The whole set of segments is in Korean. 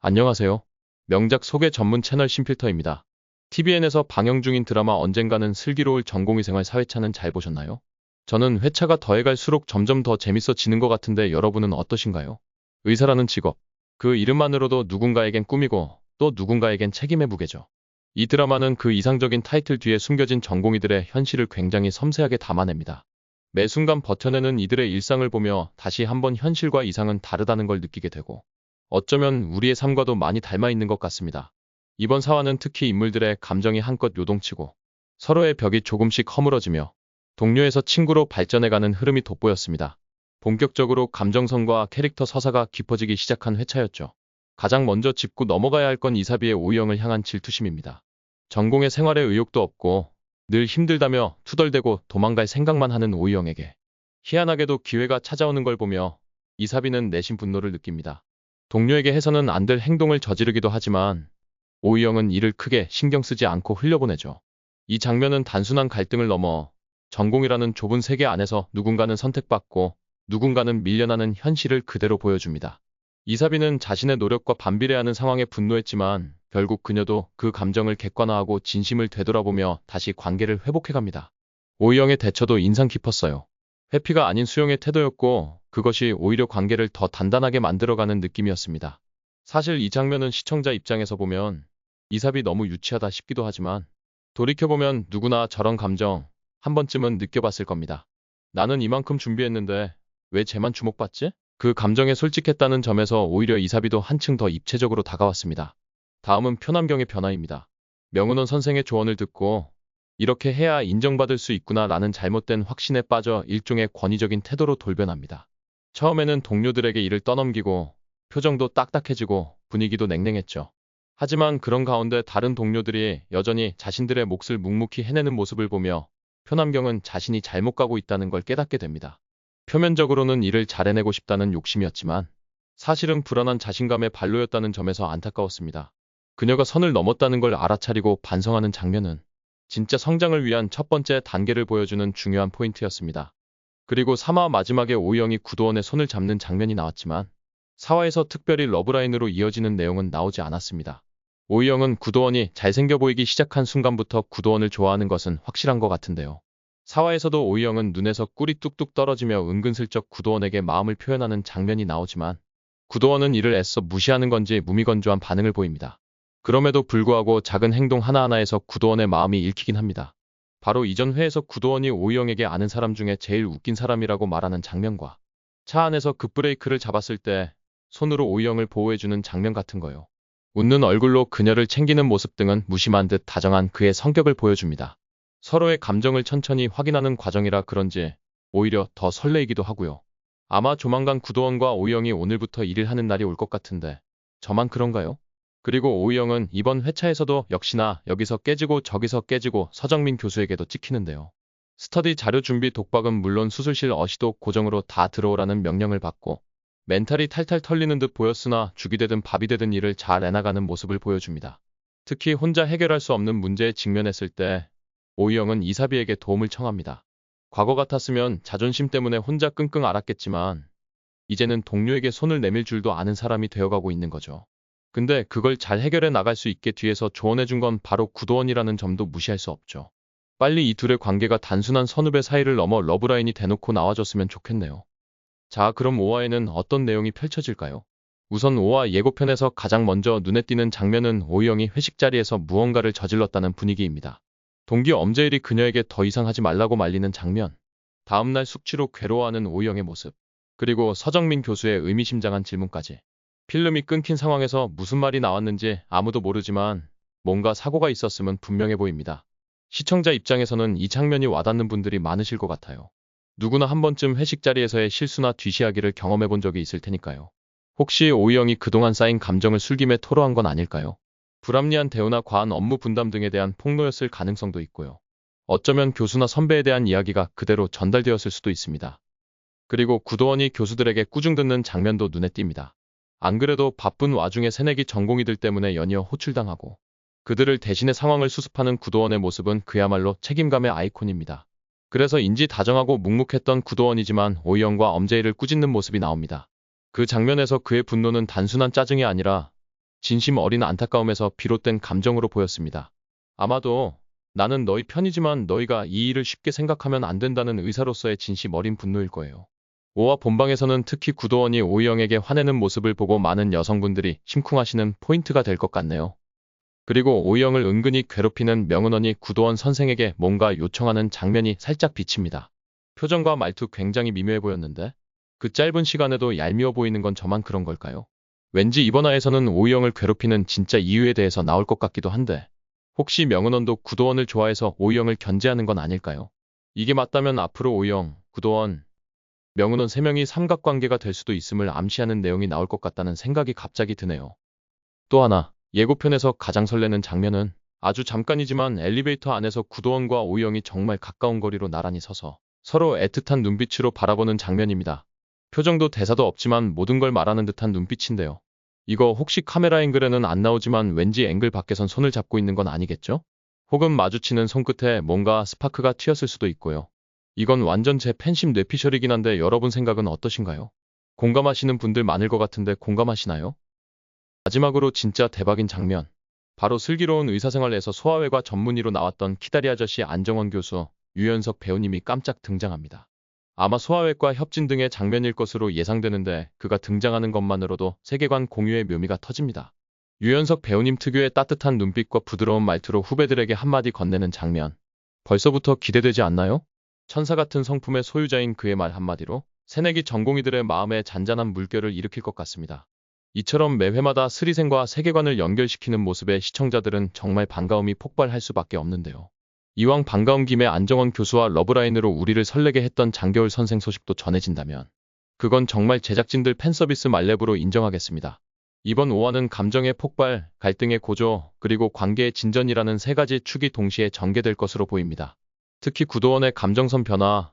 안녕하세요. 명작 소개 전문 채널 신필터입니다. TVN에서 방영 중인 드라마 언젠가는 슬기로울 전공의 생활 4회차는 잘 보셨나요? 저는 회차가 더해갈수록 점점 더 재밌어지는 것 같은데 여러분은 어떠신가요? 의사라는 직업. 그 이름만으로도 누군가에겐 꿈이고 또 누군가에겐 책임의 무게죠. 이 드라마는 그 이상적인 타이틀 뒤에 숨겨진 전공의들의 현실을 굉장히 섬세하게 담아냅니다. 매 순간 버텨내는 이들의 일상을 보며 다시 한번 현실과 이상은 다르다는 걸 느끼게 되고 어쩌면 우리의 삶과도 많이 닮아 있는 것 같습니다. 이번 사화는 특히 인물들의 감정이 한껏 요동치고 서로의 벽이 조금씩 허물어지며 동료에서 친구로 발전해가는 흐름이 돋보였습니다. 본격적으로 감정선과 캐릭터 서사가 깊어지기 시작한 회차였죠. 가장 먼저 짚고 넘어가야 할 건 이사비의 오희영을 향한 질투심입니다. 전공의 생활에 의욕도 없고 늘 힘들다며 투덜대고 도망갈 생각만 하는 오희영에게 희한하게도 기회가 찾아오는 걸 보며 이사비는 내심 분노를 느낍니다. 동료에게 해서는 안 될 행동을 저지르기도 하지만 오희영은 이를 크게 신경 쓰지 않고 흘려보내죠. 이 장면은 단순한 갈등을 넘어 전공이라는 좁은 세계 안에서 누군가는 선택받고 누군가는 밀려나는 현실을 그대로 보여줍니다. 이사비는 자신의 노력과 반비례하는 상황에 분노했지만 결국 그녀도 그 감정을 객관화하고 진심을 되돌아보며 다시 관계를 회복해갑니다. 오희영의 대처도 인상 깊었어요. 회피가 아닌 수용의 태도였고 그것이 오히려 관계를 더 단단하게 만들어가는 느낌이었습니다. 사실 이 장면은 시청자 입장에서 보면 이삽이 너무 유치하다 싶기도 하지만 돌이켜보면 누구나 저런 감정 한 번쯤은 느껴봤을 겁니다. 나는 이만큼 준비했는데 왜 쟤만 주목받지? 그 감정에 솔직했다는 점에서 오히려 이사비도 한층 더 입체적으로 다가왔습니다. 다음은 표남경의 변화입니다. 명은원 선생의 조언을 듣고 이렇게 해야 인정받을 수 있구나 라는 잘못된 확신에 빠져 일종의 권위적인 태도로 돌변합니다. 처음에는 동료들에게 일을 떠넘기고 표정도 딱딱해지고 분위기도 냉랭했죠. 하지만 그런 가운데 다른 동료들이 여전히 자신들의 몫을 묵묵히 해내는 모습을 보며 표남경은 자신이 잘못 가고 있다는 걸 깨닫게 됩니다. 표면적으로는 일을 잘 해내고 싶다는 욕심이었지만 사실은 불안한 자신감의 발로였다는 점에서 안타까웠습니다. 그녀가 선을 넘었다는 걸 알아차리고 반성하는 장면은 진짜 성장을 위한 첫 번째 단계를 보여주는 중요한 포인트였습니다. 그리고 3화 마지막에 오희영이 구도원의 손을 잡는 장면이 나왔지만 4화에서 특별히 러브라인으로 이어지는 내용은 나오지 않았습니다. 오희영은 구도원이 잘생겨 보이기 시작한 순간부터 구도원을 좋아하는 것은 확실한 것 같은데요. 4화에서도 오희영은 눈에서 꿀이 뚝뚝 떨어지며 은근슬쩍 구도원에게 마음을 표현하는 장면이 나오지만 구도원은 이를 애써 무시하는 건지 무미건조한 반응을 보입니다. 그럼에도 불구하고 작은 행동 하나하나에서 구도원의 마음이 읽히긴 합니다. 바로 이전 회에서 구도원이 오희영에게 아는 사람 중에 제일 웃긴 사람이라고 말하는 장면과 차 안에서 급브레이크를 잡았을 때 손으로 오희영을 보호해주는 장면 같은 거요. 웃는 얼굴로 그녀를 챙기는 모습 등은 무심한 듯 다정한 그의 성격을 보여줍니다. 서로의 감정을 천천히 확인하는 과정이라 그런지 오히려 더 설레이기도 하고요. 아마 조만간 구도원과 오희영이 오늘부터 일을 하는 날이 올 것 같은데 저만 그런가요? 그리고 오희영은 이번 회차에서도 역시나 여기서 깨지고 저기서 깨지고 서정민 교수에게도 찍히는데요. 스터디 자료 준비 독박은 물론 수술실 어시도 고정으로 다 들어오라는 명령을 받고 멘탈이 탈탈 털리는 듯 보였으나 죽이 되든 밥이 되든 일을 잘 해나가는 모습을 보여줍니다. 특히 혼자 해결할 수 없는 문제에 직면했을 때 오희영은 이사비에게 도움을 청합니다. 과거 같았으면 자존심 때문에 혼자 끙끙 앓았겠지만 이제는 동료에게 손을 내밀 줄도 아는 사람이 되어가고 있는 거죠. 근데 그걸 잘 해결해 나갈 수 있게 뒤에서 조언해준 건 바로 구도원이라는 점도 무시할 수 없죠. 빨리 이 둘의 관계가 단순한 선후배 사이를 넘어 러브라인이 대놓고 나와줬으면 좋겠네요. 자, 그럼 5화에는 어떤 내용이 펼쳐질까요? 우선 5화 예고편에서 가장 먼저 눈에 띄는 장면은 오희영이 회식 자리에서 무언가를 저질렀다는 분위기입니다. 동기 엄재일이 그녀에게 더 이상 하지 말라고 말리는 장면, 다음날 숙취로 괴로워하는 오희영의 모습, 그리고 서정민 교수의 의미심장한 질문까지. 필름이 끊긴 상황에서 무슨 말이 나왔는지 아무도 모르지만 뭔가 사고가 있었음은 분명해 보입니다. 시청자 입장에서는 이 장면이 와닿는 분들이 많으실 것 같아요. 누구나 한 번쯤 회식 자리에서의 실수나 뒤시하기를 경험해 본 적이 있을 테니까요. 혹시 오희영이 그동안 쌓인 감정을 술김에 토로한 건 아닐까요? 불합리한 대우나 과한 업무 분담 등에 대한 폭로였을 가능성도 있고요. 어쩌면 교수나 선배에 대한 이야기가 그대로 전달되었을 수도 있습니다. 그리고 구도원이 교수들에게 꾸중 듣는 장면도 눈에 띕니다. 안 그래도 바쁜 와중에 새내기 전공의들 때문에 연이어 호출당하고 그들을 대신해 상황을 수습하는 구도원의 모습은 그야말로 책임감의 아이콘입니다. 그래서 인지다정하고 묵묵했던 구도원이지만 오희영과 엄재일을 꾸짖는 모습이 나옵니다. 그 장면에서 그의 분노는 단순한 짜증이 아니라 진심 어린 안타까움에서 비롯된 감정으로 보였습니다. 아마도 나는 너희 편이지만 너희가 이 일을 쉽게 생각하면 안 된다는 의사로서의 진심 어린 분노일 거예요. 오와 본방에서는 특히 구도원이 오이영에게 화내는 모습을 보고 많은 여성분들이 심쿵하시는 포인트가 될 것 같네요. 그리고 오이영을 은근히 괴롭히는 명은원이 구도원 선생에게 뭔가 요청하는 장면이 살짝 비칩니다. 표정과 말투 굉장히 미묘해 보였는데 그 짧은 시간에도 얄미워 보이는 건 저만 그런 걸까요? 왠지 이번 화에서는 오이영을 괴롭히는 진짜 이유에 대해서 나올 것 같기도 한데 혹시 명은원도 구도원을 좋아해서 오이영을 견제하는 건 아닐까요? 이게 맞다면 앞으로 오이영, 구도원, 명은원 3명이 삼각관계가 될 수도 있음을 암시하는 내용이 나올 것 같다는 생각이 갑자기 드네요. 또 하나, 예고편에서 가장 설레는 장면은 아주 잠깐이지만 엘리베이터 안에서 구도원과 오이영이 정말 가까운 거리로 나란히 서서 서로 애틋한 눈빛으로 바라보는 장면입니다. 표정도 대사도 없지만 모든 걸 말하는 듯한 눈빛인데요. 이거 혹시 카메라 앵글에는 안 나오지만 왠지 앵글 밖에선 손을 잡고 있는 건 아니겠죠? 혹은 마주치는 손끝에 뭔가 스파크가 튀었을 수도 있고요. 이건 완전 제 팬심 뇌피셜이긴 한데 여러분 생각은 어떠신가요? 공감하시는 분들 많을 것 같은데 공감하시나요? 마지막으로 진짜 대박인 장면. 바로 슬기로운 의사생활에서 소아외과 전문의로 나왔던 키다리 아저씨 안정원 교수, 유연석 배우님이 깜짝 등장합니다. 아마 소아외과 협진 등의 장면일 것으로 예상되는데 그가 등장하는 것만으로도 세계관 공유의 묘미가 터집니다. 유연석 배우님 특유의 따뜻한 눈빛과 부드러운 말투로 후배들에게 한마디 건네는 장면. 벌써부터 기대되지 않나요? 천사 같은 성품의 소유자인 그의 말 한마디로 새내기 전공의들의 마음에 잔잔한 물결을 일으킬 것 같습니다. 이처럼 매 회마다 스리생과 세계관을 연결시키는 모습에 시청자들은 정말 반가움이 폭발할 수밖에 없는데요. 이왕 반가운 김에 안정원 교수와 러브라인으로 우리를 설레게 했던 장겨울 선생 소식도 전해진다면 그건 정말 제작진들 팬서비스 말렙으로 인정하겠습니다. 이번 5화는 감정의 폭발, 갈등의 고조, 그리고 관계의 진전이라는 3가지 축이 동시에 전개될 것으로 보입니다. 특히 구도원의 감정선 변화,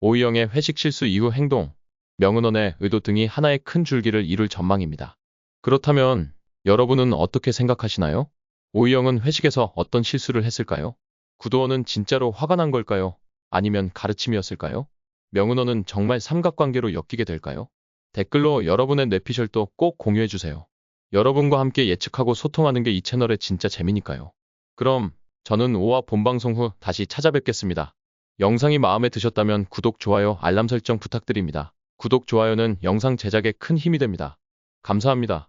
오이영의 회식 실수 이후 행동, 명은원의 의도 등이 하나의 큰 줄기를 이룰 전망입니다. 그렇다면 여러분은 어떻게 생각하시나요? 오이영은 회식에서 어떤 실수를 했을까요? 구도원은 진짜로 화가 난 걸까요? 아니면 가르침이었을까요? 명은원은 정말 삼각관계로 엮이게 될까요? 댓글로 여러분의 뇌피셜도 꼭 공유해주세요. 여러분과 함께 예측하고 소통하는 게 이 채널의 진짜 재미니까요. 그럼 저는 5화 본방송 후 다시 찾아뵙겠습니다. 영상이 마음에 드셨다면 구독, 좋아요, 알람 설정 부탁드립니다. 구독, 좋아요는 영상 제작에 큰 힘이 됩니다. 감사합니다.